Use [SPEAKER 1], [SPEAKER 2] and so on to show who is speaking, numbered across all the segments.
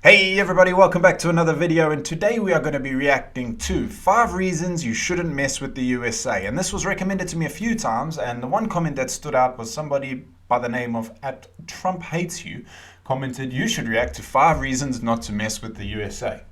[SPEAKER 1] Hey everybody, welcome back to another video, and today we are going to be reacting to 5 reasons you shouldn't mess with the USA. And this was recommended to me a few times, and the one comment that stood out was somebody by the name of @TrumpHatesYou commented, you should react to 5 reasons not to mess with the USA.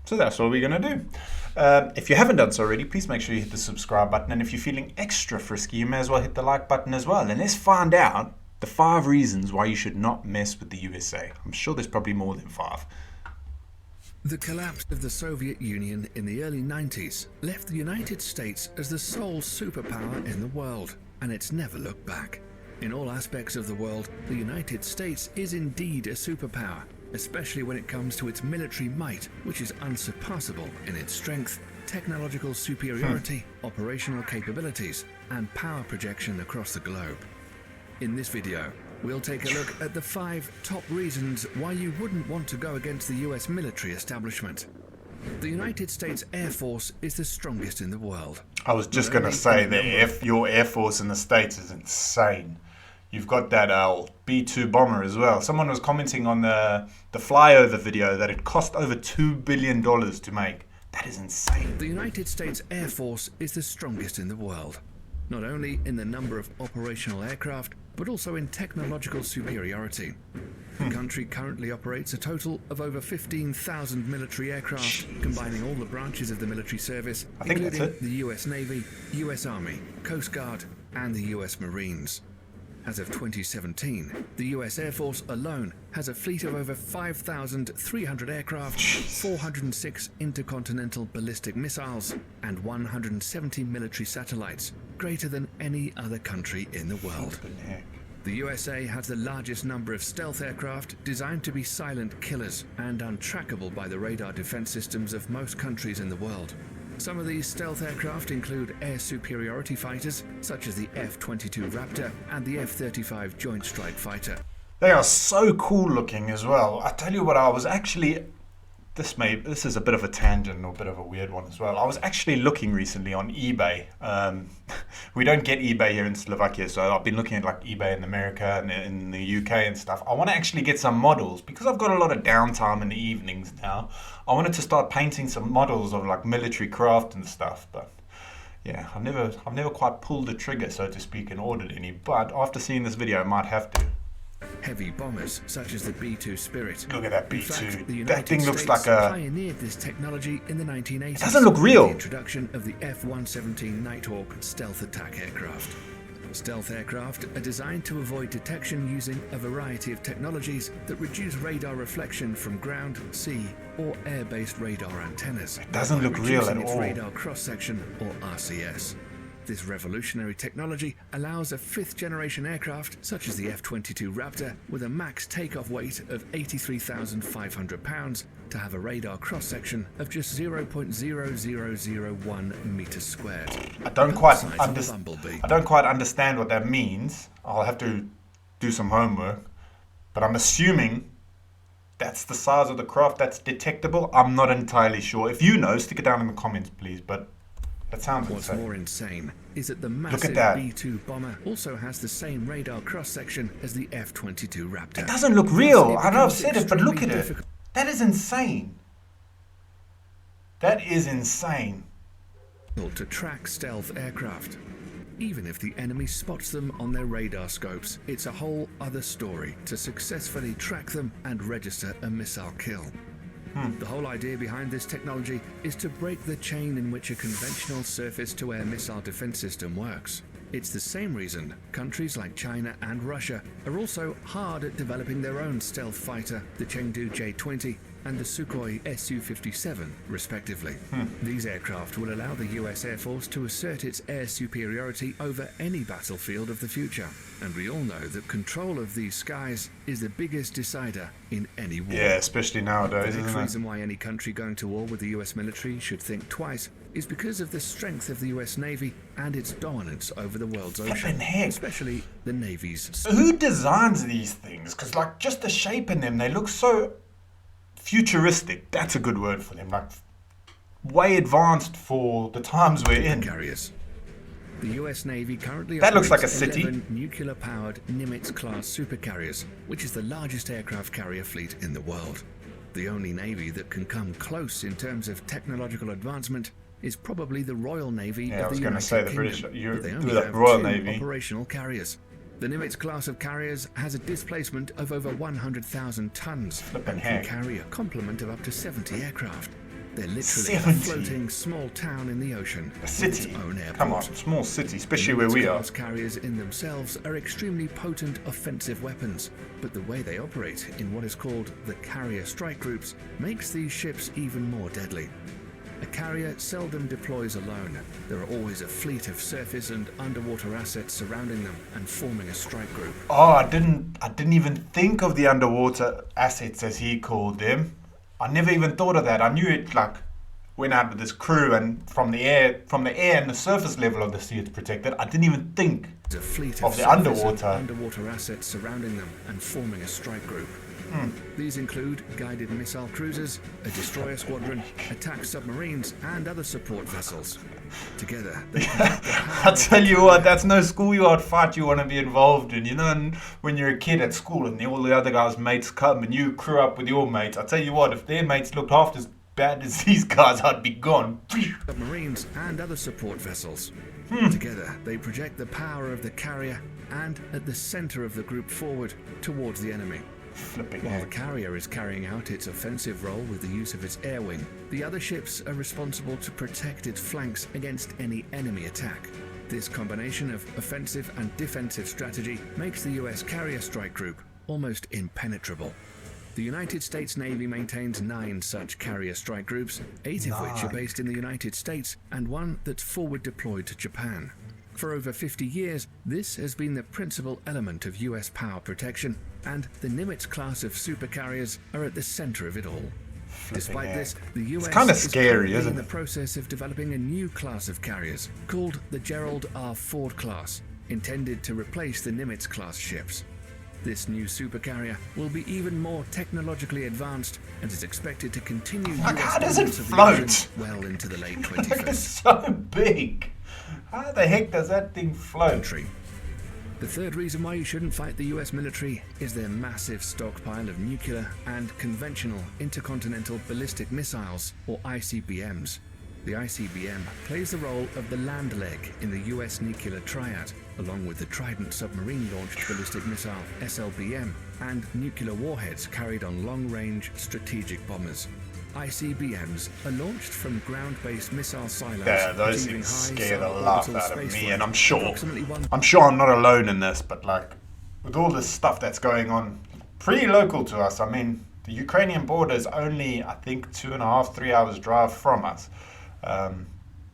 [SPEAKER 1] So that's what we're going to do. If you haven't done so already, please make sure you hit the subscribe button, and if you're feeling extra frisky, you may as well hit the like button as well. And let's find out the 5 reasons why you should not mess with the USA. I'm sure there's probably more than 5.
[SPEAKER 2] The collapse of the Soviet Union in the early 90s left the United States as the sole superpower in the world, and it's never looked back. In all aspects of the world, the United States is indeed a superpower, especially when it comes to its military might, which is unsurpassable in its strength, technological superiority, operational capabilities, and power projection across the globe. In this video, we'll take a look at the 5 top reasons why you wouldn't want to go against the US military establishment. The United States Air Force is the strongest in the world.
[SPEAKER 1] I was just going to say that your Air Force in the States is insane. You've got that B-2 bomber as well. Someone was commenting on the flyover video that it cost over $2 billion to make. That is insane.
[SPEAKER 2] The United States Air Force is the strongest in the world, not only in the number of operational aircraft, but also in technological superiority. The country currently operates a total of over 15,000 military aircraft, combining all the branches of the military service, including the US Navy, US Army, Coast Guard, and the US Marines. As of 2017, the US Air Force alone has a fleet of over 5,300 aircraft, 406 intercontinental ballistic missiles, and 170 military satellites, greater than any other country in the world. The USA has the largest number of stealth aircraft designed to be silent killers and untrackable by the radar defense systems of most countries in the world. Some of these stealth aircraft include air superiority fighters, such as the F-22 Raptor and the F-35 Joint Strike Fighter.
[SPEAKER 1] They are so cool looking as well. I tell you what, I was actually... This is a bit of a tangent or a bit of a weird one as well. I was actually looking recently on eBay. We don't get eBay here in Slovakia, so I've been looking at like eBay in America and in the UK and stuff. I want to actually get some models because I've got a lot of downtime in the evenings now. I wanted to start painting some models of like military craft and stuff, but yeah, I've never quite pulled the trigger, so to speak, and ordered any. But after seeing this video, I might have to.
[SPEAKER 2] Heavy bombers such as the B-2 Spirit.
[SPEAKER 1] Look at that B-2.
[SPEAKER 2] Fact,
[SPEAKER 1] that thing looks like a...
[SPEAKER 2] pioneered this technology in the 1980s.
[SPEAKER 1] It doesn't look real.
[SPEAKER 2] The introduction of the F-117 Nighthawk stealth attack aircraft. Stealth aircraft are designed to avoid detection using a variety of technologies that reduce radar reflection from ground, sea, or air-based radar antennas.
[SPEAKER 1] It doesn't look real at all.
[SPEAKER 2] Radar cross-section, or RCS. This revolutionary technology allows a 5th-generation aircraft, such as the F-22 Raptor, with a max takeoff weight of 83,500 pounds, to have a radar cross-section of just 0.0001 meters squared.
[SPEAKER 1] I don't quite understand what that means. I'll have to do some homework. But I'm assuming that's the size of the craft that's detectable. I'm not entirely sure. If you know, stick it down in the comments, please. But that sounds
[SPEAKER 2] What's
[SPEAKER 1] insane.
[SPEAKER 2] more insane is that the massive B-2 bomber also has the same radar cross-section as the F-22 Raptor.
[SPEAKER 1] It doesn't look real. I know I've said it, but look at it. That is insane. That is insane.
[SPEAKER 2] To track stealth aircraft. Even if the enemy spots them on their radar scopes, it's a whole other story to successfully track them and register a missile kill. The whole idea behind this technology is to break the chain in which a conventional surface-to-air missile defense system works. It's the same reason countries like China and Russia are also hard at developing their own stealth fighter, the Chengdu J-20 and the Sukhoi Su-57, respectively. These aircraft will allow the US Air Force to assert its air superiority over any battlefield of the future. And we all know that control of these skies is the biggest decider in any war.
[SPEAKER 1] Yeah, especially nowadays,
[SPEAKER 2] The
[SPEAKER 1] isn't it?
[SPEAKER 2] reason why any country going to war with the US military should think twice is because of the strength of the US Navy and its dominance over the world's ocean, especially the Navy's.
[SPEAKER 1] Who designs these things? Because like just the shape in them, they look so futuristic. That's a good word for them. Like way advanced for the times we're in.
[SPEAKER 2] Carriers. The US Navy currently
[SPEAKER 1] That looks like a
[SPEAKER 2] operates
[SPEAKER 1] city.
[SPEAKER 2] 11 nuclear-powered Nimitz-class supercarriers, which is the largest aircraft carrier fleet in the world. The only navy that can come close in terms of technological advancement is probably the Royal Navy of the United Kingdom.
[SPEAKER 1] British,
[SPEAKER 2] but they only
[SPEAKER 1] the
[SPEAKER 2] have
[SPEAKER 1] Royal
[SPEAKER 2] 2
[SPEAKER 1] Navy.
[SPEAKER 2] operational carriers. The Nimitz class of carriers has a displacement of over 100,000 tons and can carry a complement of up to 70 aircraft. They're literally a floating small town in the ocean.
[SPEAKER 1] A city.
[SPEAKER 2] With its own airport.
[SPEAKER 1] Come on, small city, especially where we are.
[SPEAKER 2] Class carriers in themselves are extremely potent offensive weapons, but the way they operate in what is called the carrier strike groups makes these ships even more deadly. A carrier seldom deploys alone. There are always a fleet of surface and underwater assets surrounding them and forming a strike group.
[SPEAKER 1] Oh, I didn't even think of the underwater assets, as he called them. I never even thought of that. I knew it like went out with this crew, and from the air and the surface level of the sea it's protected. I didn't even think
[SPEAKER 2] a fleet
[SPEAKER 1] of the
[SPEAKER 2] underwater assets surrounding them and forming a strike group. These include guided missile cruisers, a destroyer squadron, attack submarines, and other support vessels. Together, they
[SPEAKER 1] I tell you what, that's no schoolyard fight you want to be involved in. You know, when you're a kid at school and all the other guys' mates come and you crew up with your mates. I tell you what, if their mates looked half as bad as these guys, I'd be gone.
[SPEAKER 2] Submarines and other support vessels. Together, they project the power of the carrier and at the center of the group forward towards the enemy. While the carrier is carrying out its offensive role with the use of its air wing, the other ships are responsible to protect its flanks against any enemy attack. This combination of offensive and defensive strategy makes the US carrier strike group almost impenetrable. The United States Navy maintains 9 such carrier strike groups, 8 of which are based in the United States and 1 that's forward deployed to Japan. For over 50 years, this has been the principal element of US power protection, and the Nimitz class of supercarriers are at the center of it all. Despite this, the US
[SPEAKER 1] it's kind of scary,
[SPEAKER 2] is
[SPEAKER 1] isn't
[SPEAKER 2] in the
[SPEAKER 1] it?
[SPEAKER 2] process of developing a new class of carriers called the Gerald R. Ford class, intended to replace the Nimitz class ships. This new supercarrier will be even more technologically advanced and is expected to continue
[SPEAKER 1] How does it
[SPEAKER 2] dominance of the
[SPEAKER 1] float?
[SPEAKER 2] ocean well into the late
[SPEAKER 1] Like,
[SPEAKER 2] 21st
[SPEAKER 1] it's so big. How the heck does that thing float?
[SPEAKER 2] century. The third reason why you shouldn't fight the US military is their massive stockpile of nuclear and conventional intercontinental ballistic missiles, or ICBMs. The ICBM plays the role of the land leg in the US nuclear triad, along with the Trident submarine-launched ballistic missile, SLBM, and nuclear warheads carried on long-range strategic bombers. ICBMs are launched from ground-based missile silos.
[SPEAKER 1] Yeah, those
[SPEAKER 2] achieving
[SPEAKER 1] things
[SPEAKER 2] high
[SPEAKER 1] scare the
[SPEAKER 2] suborbital
[SPEAKER 1] laugh out of
[SPEAKER 2] space
[SPEAKER 1] me,
[SPEAKER 2] flight,
[SPEAKER 1] and I'm sure
[SPEAKER 2] approximately
[SPEAKER 1] I'm not alone in this, but like with all this stuff that's going on, pretty local to us. I mean, the Ukrainian border is only, I think, 2.5, 3 hours drive from us.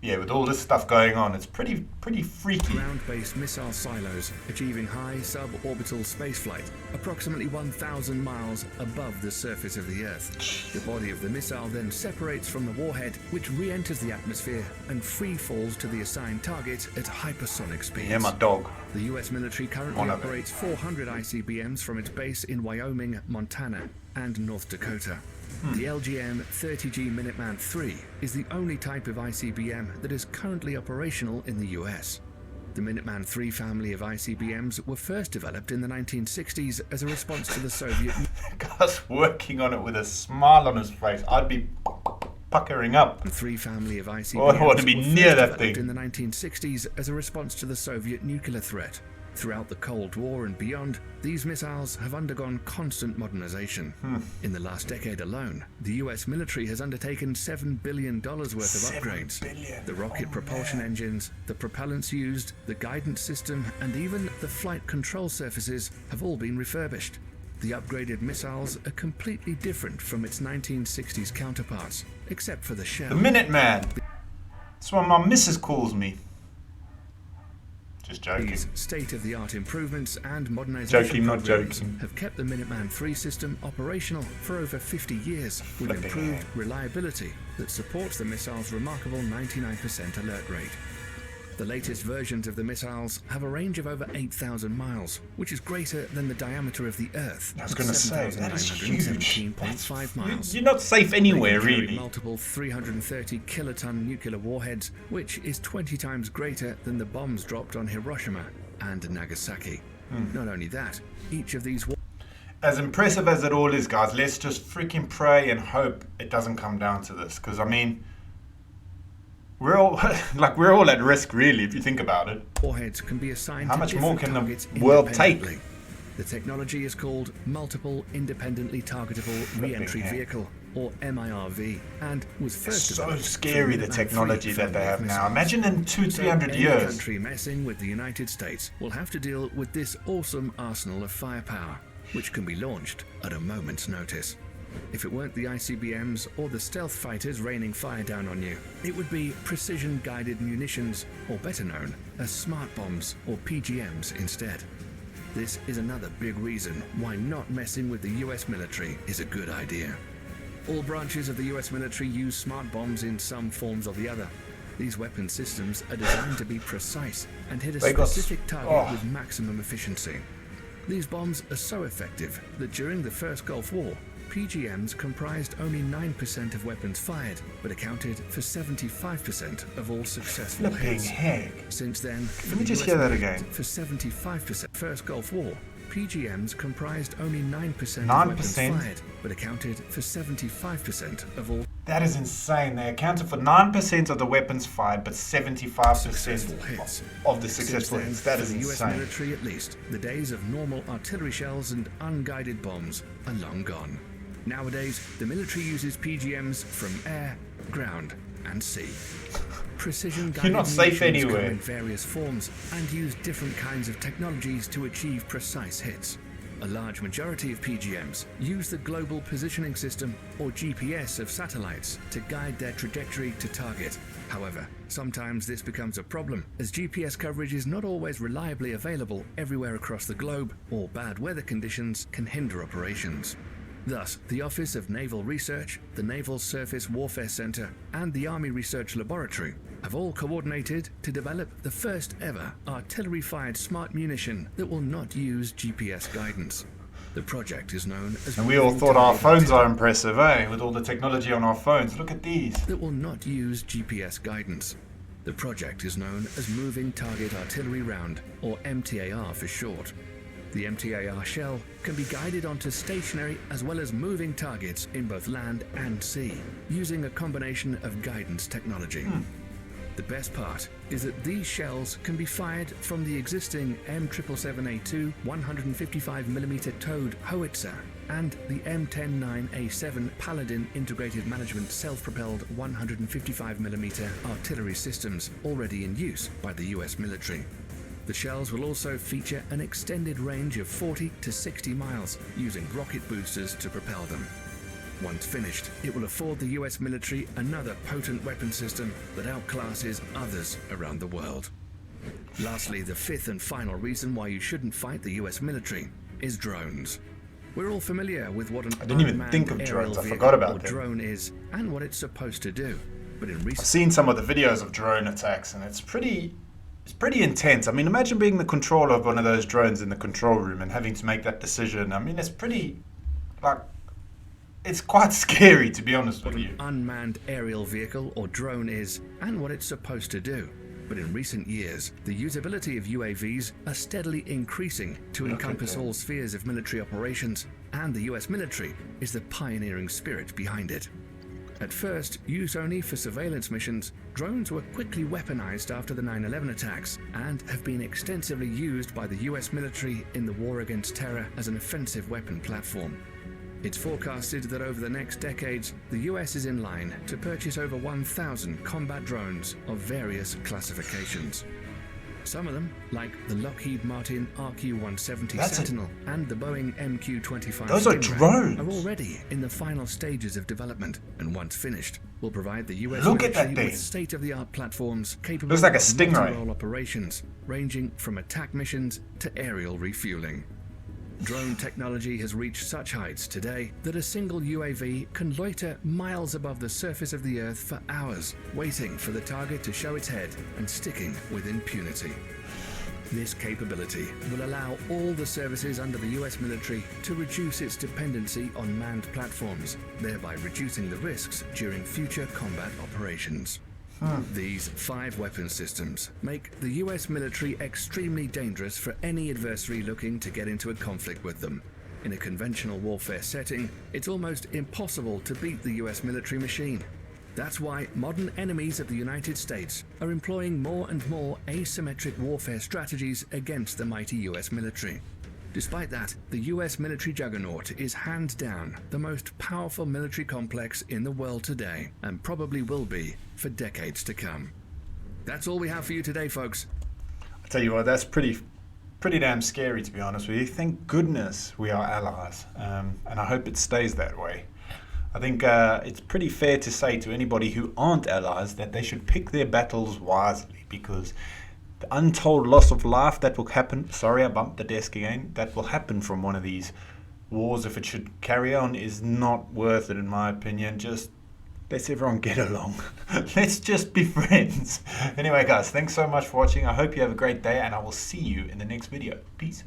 [SPEAKER 1] Yeah, with all this stuff going on, it's pretty freaky.
[SPEAKER 2] Ground-based missile silos achieving high suborbital spaceflight, approximately 1,000 miles above the surface of the Earth. The body of the missile then separates from the warhead, which re-enters the atmosphere and free falls to the assigned target at hypersonic speeds.
[SPEAKER 1] Yeah, my dog.
[SPEAKER 2] The US military currently operates 400 ICBMs from its base in Wyoming, Montana, and North Dakota. The LGM-30G Minuteman III is the only type of ICBM that is currently operational in the US. The Minuteman III family of ICBMs were first developed in the 1960s as a response to the Soviet...
[SPEAKER 1] Guy's working on it with a smile on his face. I'd be puckering up.
[SPEAKER 2] The III family of ICBMs
[SPEAKER 1] Oh, I want to be
[SPEAKER 2] were
[SPEAKER 1] near
[SPEAKER 2] first
[SPEAKER 1] that
[SPEAKER 2] developed
[SPEAKER 1] thing.
[SPEAKER 2] in the 1960s as a response to the Soviet nuclear threat. Throughout the Cold War and beyond, these missiles have undergone constant modernization. In the last decade alone, the US military has undertaken $7 billion worth of upgrades. The rocket propulsion engines, the propellants used, the guidance system, and even the flight control surfaces have all been refurbished. The upgraded missiles are completely different from its 1960s counterparts, except for the shell.
[SPEAKER 1] The Minuteman. That's what my missus calls me. Just joking.
[SPEAKER 2] These state-of-the-art improvements and modernization
[SPEAKER 1] Joking, not
[SPEAKER 2] programs
[SPEAKER 1] joking.
[SPEAKER 2] have kept the Minuteman III system operational for over 50 years with
[SPEAKER 1] Flipping
[SPEAKER 2] improved
[SPEAKER 1] heck.
[SPEAKER 2] reliability that supports the missile's remarkable 99% alert rate. The latest versions of the missiles have a range of over 8,000 miles, which is greater than the diameter of the Earth.
[SPEAKER 1] I was going to say, that is huge.
[SPEAKER 2] 7,917.5 miles.
[SPEAKER 1] You're not safe anywhere,
[SPEAKER 2] They carry
[SPEAKER 1] really.
[SPEAKER 2] multiple 330 kiloton nuclear warheads, which is 20 times greater than the bombs dropped on Hiroshima and Nagasaki. Not only that, each of these
[SPEAKER 1] as impressive as it all is, guys, let's just freaking pray and hope it doesn't come down to this. Because, I mean, we're all we're all at risk, really, if you think about it.
[SPEAKER 2] Warheads can be assigned
[SPEAKER 1] How
[SPEAKER 2] to
[SPEAKER 1] much more
[SPEAKER 2] different
[SPEAKER 1] can
[SPEAKER 2] targets
[SPEAKER 1] the world take?
[SPEAKER 2] independently. The technology is called Multiple Independently Targetable Re-Entry
[SPEAKER 1] heck.
[SPEAKER 2] Vehicle, or MIRV, and was
[SPEAKER 1] It's
[SPEAKER 2] first
[SPEAKER 1] so
[SPEAKER 2] developed
[SPEAKER 1] scary,
[SPEAKER 2] for
[SPEAKER 1] the
[SPEAKER 2] Minuteman
[SPEAKER 1] technology
[SPEAKER 2] III
[SPEAKER 1] that they have
[SPEAKER 2] family of
[SPEAKER 1] now.
[SPEAKER 2] missiles.
[SPEAKER 1] Imagine in 200-300
[SPEAKER 2] So any
[SPEAKER 1] years.
[SPEAKER 2] country messing with the United States will have to deal with this awesome arsenal of firepower, which can be launched at a moment's notice. If it weren't the ICBMs or the stealth fighters raining fire down on you, it would be precision-guided munitions, or better known as smart bombs or PGMs instead. This is another big reason why not messing with the US military is a good idea. All branches of the US military use smart bombs in some forms or the other. These weapon systems are designed to be precise and hit a specific target with maximum efficiency. These bombs are so effective that during the first Gulf War, PGMs comprised only 9% of weapons fired, but accounted for 75% of all successful
[SPEAKER 1] Flipping
[SPEAKER 2] hits.
[SPEAKER 1] heck.
[SPEAKER 2] Since then,
[SPEAKER 1] Let me just hear that again.
[SPEAKER 2] for 75% first Gulf War, PGMs comprised only 9% of
[SPEAKER 1] 9%?
[SPEAKER 2] weapons fired, but accounted for 75% of all
[SPEAKER 1] That is insane. They accounted for 9% of the weapons fired, but 75%
[SPEAKER 2] successful hits.
[SPEAKER 1] of the
[SPEAKER 2] Since
[SPEAKER 1] successful
[SPEAKER 2] then,
[SPEAKER 1] hits. That
[SPEAKER 2] for
[SPEAKER 1] is
[SPEAKER 2] the US
[SPEAKER 1] insane.
[SPEAKER 2] military at least, the days of normal artillery shells and unguided bombs are long gone. Nowadays, the military uses PGMs from air, ground, and sea. Precision-guided
[SPEAKER 1] You're not safe
[SPEAKER 2] munitions come
[SPEAKER 1] anywhere.
[SPEAKER 2] in various forms and use different kinds of technologies to achieve precise hits. A large majority of PGMs use the Global Positioning System, or GPS, of satellites to guide their trajectory to target. However, sometimes this becomes a problem, as GPS coverage is not always reliably available everywhere across the globe, or bad weather conditions can hinder operations. Thus, the Office of Naval Research, the Naval Surface Warfare Center, and the Army Research Laboratory have all coordinated to develop the first ever artillery-fired smart munition that will not use GPS guidance. The project is known as
[SPEAKER 1] And we all
[SPEAKER 2] Moving
[SPEAKER 1] thought our
[SPEAKER 2] Target
[SPEAKER 1] phones are
[SPEAKER 2] Artillery
[SPEAKER 1] impressive, eh? With all the technology on our phones. Look at these.
[SPEAKER 2] that will not use GPS guidance. The project is known as Moving Target Artillery Round, or MTAR for short. The MTAR shell can be guided onto stationary as well as moving targets in both land and sea, using a combination of guidance technology. The best part is that these shells can be fired from the existing M777A2 155mm towed howitzer and the M109A7 Paladin Integrated Management self-propelled 155mm artillery systems already in use by the US military. The shells will also feature an extended range of 40 to 60 miles, using rocket boosters to propel them. Once finished, it will afford the US military another potent weapon system that outclasses others around the world. Lastly, the fifth and final reason why you shouldn't fight the US military is drones. We're all familiar with what an
[SPEAKER 1] I didn't even
[SPEAKER 2] unmanned
[SPEAKER 1] think of
[SPEAKER 2] aerial
[SPEAKER 1] drones. I
[SPEAKER 2] vehicle
[SPEAKER 1] forgot about
[SPEAKER 2] or
[SPEAKER 1] them.
[SPEAKER 2] drone is and what it's supposed to do. But in
[SPEAKER 1] I've
[SPEAKER 2] recent
[SPEAKER 1] seen some of the videos of drone attacks, and it's pretty intense. I mean, imagine being the controller of one of those drones in the control room and having to make that decision. I mean, it's pretty, it's quite scary, to be honest with you.
[SPEAKER 2] unmanned aerial vehicle or drone is and what it's supposed to do. But in recent years, the usability of UAVs are steadily increasing to encompass all spheres of military operations, and the US military is the pioneering spirit behind it. At first, used only for surveillance missions, drones were quickly weaponized after the 9/11 attacks and have been extensively used by the US military in the war against terror as an offensive weapon platform. It's forecasted that over the next decades, the US is in line to purchase over 1,000 combat drones of various classifications. Some of them, like the Lockheed Martin RQ-170
[SPEAKER 1] That's
[SPEAKER 2] Sentinel and the Boeing MQ-25
[SPEAKER 1] Those are
[SPEAKER 2] Stingray,
[SPEAKER 1] drones.
[SPEAKER 2] are already in the final stages of development, and once finished, will provide the US
[SPEAKER 1] Look at
[SPEAKER 2] military
[SPEAKER 1] that thing.
[SPEAKER 2] with state-of-the-art platforms capable
[SPEAKER 1] Looks like a
[SPEAKER 2] of
[SPEAKER 1] Stingray.
[SPEAKER 2] multi-role operations, ranging from attack missions to aerial refueling. Drone technology has reached such heights today that a single UAV can loiter miles above the surface of the Earth for hours, waiting for the target to show its head and sticking with impunity. This capability will allow all the services under the US military to reduce its dependency on manned platforms, thereby reducing the risks during future combat operations. These 5 weapon systems make the US military extremely dangerous for any adversary looking to get into a conflict with them. In a conventional warfare setting, it's almost impossible to beat the US military machine. That's why modern enemies of the United States are employing more and more asymmetric warfare strategies against the mighty US military. Despite that, the US military juggernaut is hands down the most powerful military complex in the world today, and probably will be for decades to come. That's all we have for you today, folks.
[SPEAKER 1] I tell you what, that's pretty damn scary, to be honest with you. Thank goodness we are allies, and I hope it stays that way. I think it's pretty fair to say to anybody who aren't allies that they should pick their battles wisely, because the untold loss of life that will happen, sorry I bumped the desk again, that will happen from one of these wars if it should carry on is not worth it in my opinion. Just let's everyone get along. Let's just be friends. Anyway guys, thanks so much for watching. I hope you have a great day and I will see you in the next video. Peace.